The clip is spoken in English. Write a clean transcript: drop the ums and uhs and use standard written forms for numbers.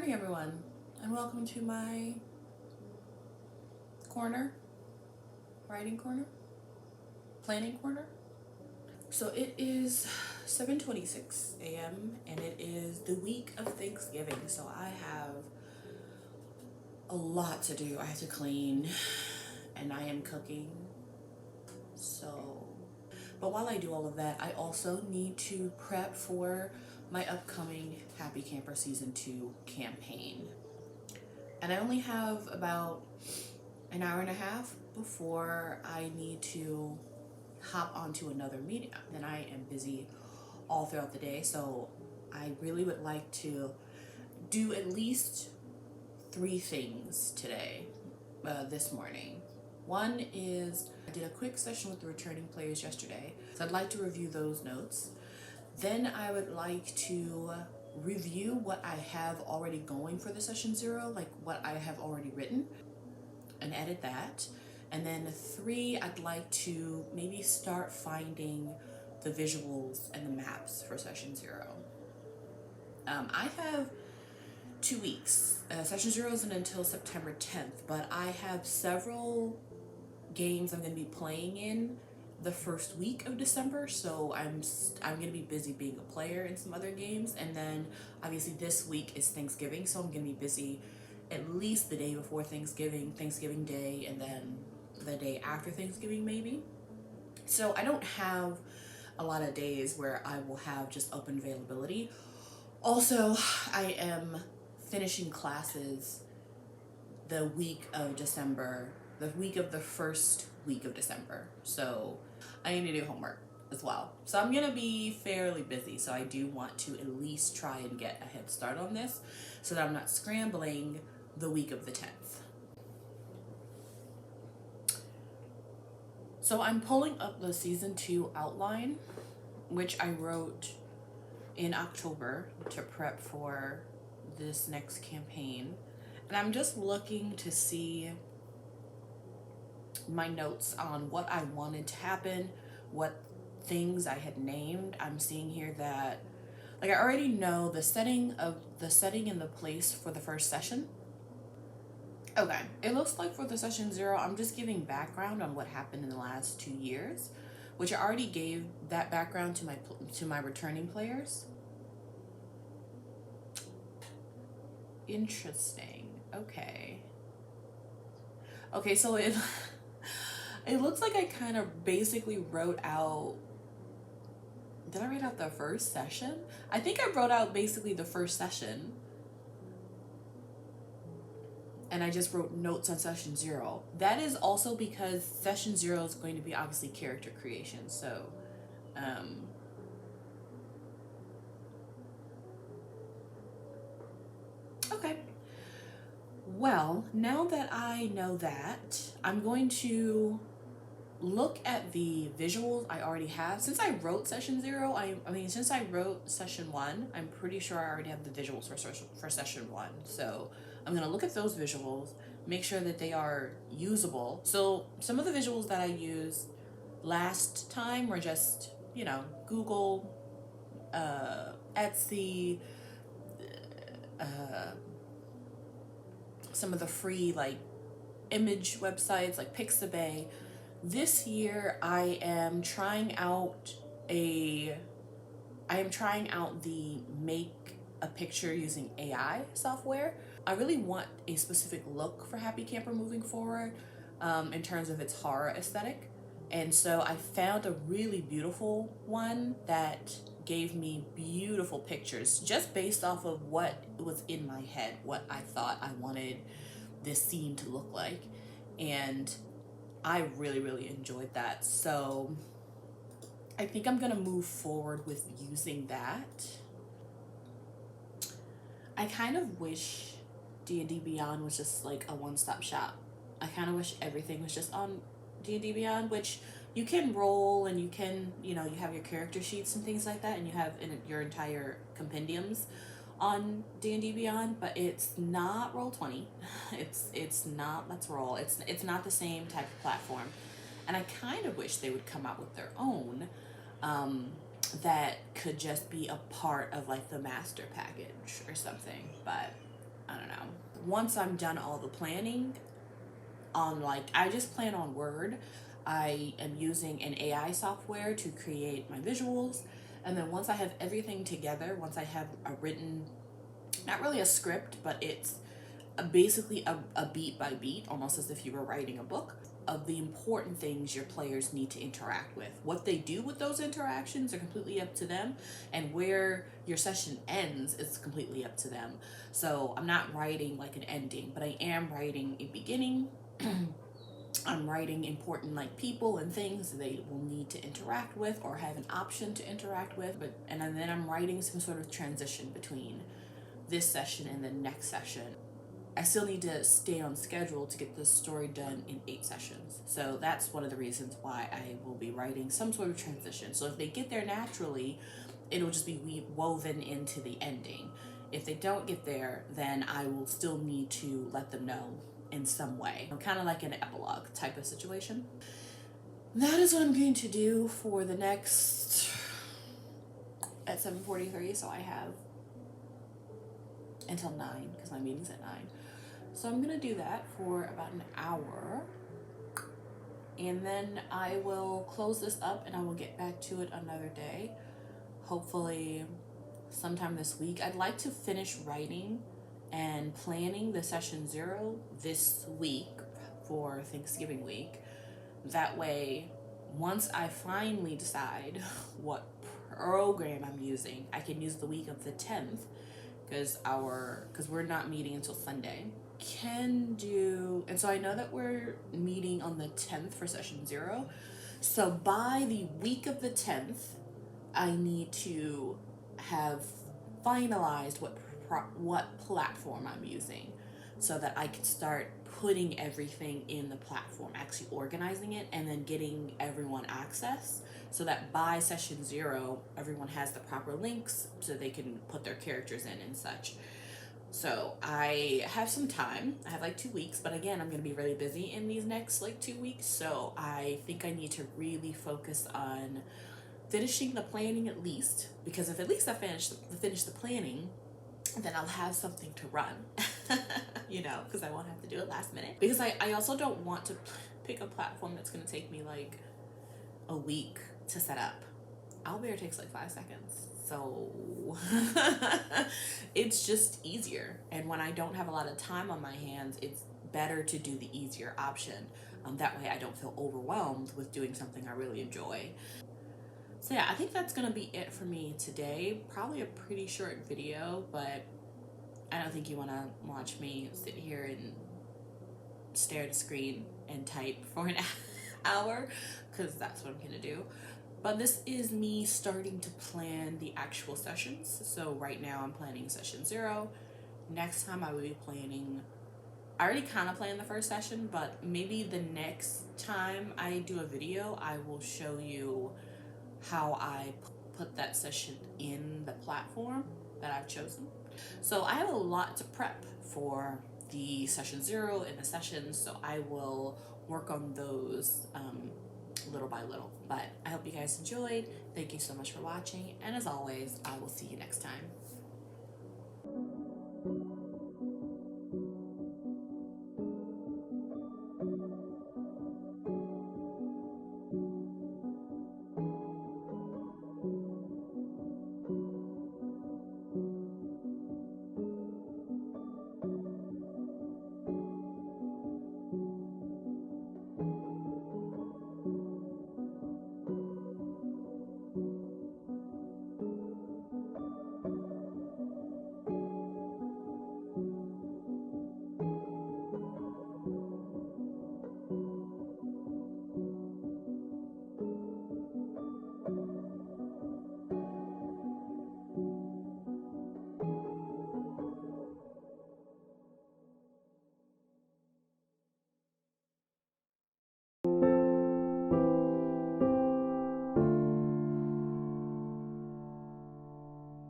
morning, everyone, and welcome to my corner, writing corner, planning corner. So it is 7:26 a.m. and it is the week of Thanksgiving. So I have a lot to do. I have to clean, and I am cooking. But while I do all of that, I also need to prep for my upcoming Happy Camper Season 2 campaign. And I only have about an hour and a half before I need to hop onto another meeting. Then I am busy all throughout the day, so I really would like to do at least 3 things today, this morning. One is I did a quick session with the returning players yesterday, so I'd like to review those notes. Then I would like to review what I have already going for the session 0, like what I have already written, and edit that. And then 3, I'd like to maybe start finding the visuals and the maps for session 0. I have 2 weeks. Session 0 isn't until September 10th, but I have several games I'm going to be playing in the first week of December, so I'm going to be busy being a player in some other games. And then obviously this week is Thanksgiving, so I'm going to be busy at least the day before Thanksgiving, Thanksgiving Day, and then the day after Thanksgiving maybe. So I don't have a lot of days where I will have just open availability. Also, I am finishing classes the week of December, the week of the first week of December. So I need to do homework as well. So I'm gonna be fairly busy. So I do want to at least try and get a head start on this so that I'm not scrambling the week of the 10th. So I'm pulling up the season 2 outline, which I wrote in October to prep for this next campaign. And I'm just looking to see my notes on what I wanted to happen, what things I had named. I'm seeing here that, like, I already know the setting and the place for the first session. Okay, it looks like for the session 0, I'm just giving background on what happened in the last 2 years, which I already gave that background to my returning players. Interesting. Okay, so it looks like I kind of basically wrote out, did I write out the first session? I think I wrote out basically the first session, and I just wrote notes on session 0. That is also because session 0 is going to be obviously character creation, so okay. Well, now that I know that, I'm going to look at the visuals I already have. Since I wrote session 0, since I wrote session 1, I'm pretty sure I already have the visuals for session 1. So I'm going to look at those visuals, make sure that they are usable. So some of the visuals that I used last time were just, Google, Etsy, some of the free image websites like Pixabay. This year I am trying out the make a picture using AI software. I really want a specific look for Happy Camper moving forward, in terms of its horror aesthetic. And so I found a really beautiful one that gave me beautiful pictures just based off of what was in my head, what I thought I wanted this scene to look like. And I really, really enjoyed that. So I think I'm gonna move forward with using that. I kind of wish D&D Beyond was just like a one-stop shop. I kind of wish everything was just on D&D Beyond, which you can roll and you can, you have your character sheets and things like that, and you have your entire compendiums on D&D Beyond, but it's not Roll20. It's not Let's Roll. It's not the same type of platform. And I kind of wish they would come out with their own that could just be a part of like the master package or something. But I don't know. Once I'm done all the planning on, like, I just plan on Word. I am using an AI software to create my visuals. And then once I have everything together, once I have a written, not really a script, but it's basically a beat by beat, almost as if you were writing a book, of the important things your players need to interact with. What they do with those interactions are completely up to them, and where your session ends is completely up to them. So I'm not writing like an ending, but I am writing a beginning. I'm writing important like people and things they will need to interact with or have an option to interact with, and then I'm writing some sort of transition between this session and the next session. I still need to stay on schedule to get this story done in 8 sessions. So that's one of the reasons why I will be writing some sort of transition. So if they get there naturally, it'll just be woven into the ending. If they don't get there, then I will still need to let them know in some way. Kind of like an epilogue type of situation. That is what I'm going to do for the next, at 7:43, so I have until 9, because my meeting's at 9. So I'm gonna do that for about an hour, and then I will close this up and I will get back to it another day, hopefully sometime this week. I'd like to finish writing and planning the session 0 this week for Thanksgiving week. That way, once I finally decide what program I'm using, I can use the week of the 10th, because we're not meeting until Sunday. And so I know that we're meeting on the 10th for session 0. So by the week of the 10th, I need to have finalized what platform I'm using, so that I can start putting everything in the platform, actually organizing it, and then getting everyone access, so that by session 0, everyone has the proper links so they can put their characters in and such. So I have some time. I have like 2 weeks, but again, I'm going to be really busy in these next like 2 weeks. So I think I need to really focus on finishing the planning at least, because if at least I finish the planning, then I'll have something to run, because I won't have to do it last minute. Because I also don't want to pick a platform that's going to take me like a week to set up. Owlbear takes like 5 seconds. So it's just easier. And when I don't have a lot of time on my hands, it's better to do the easier option. That way I don't feel overwhelmed with doing something I really enjoy. So yeah, I think that's going to be it for me today. Probably a pretty short video, but I don't think you want to watch me sit here and stare at a screen and type for an hour, because that's what I'm going to do. But this is me starting to plan the actual sessions. So right now I'm planning session 0. Next time I will be planning, I already kind of planned the first session, but maybe the next time I do a video, I will show you how I put that session in the platform that I've chosen. So I have a lot to prep for the session 0 and the sessions, so I will work on those little by little. But I hope you guys enjoyed. Thank you so much for watching, and as always, I will see you next time.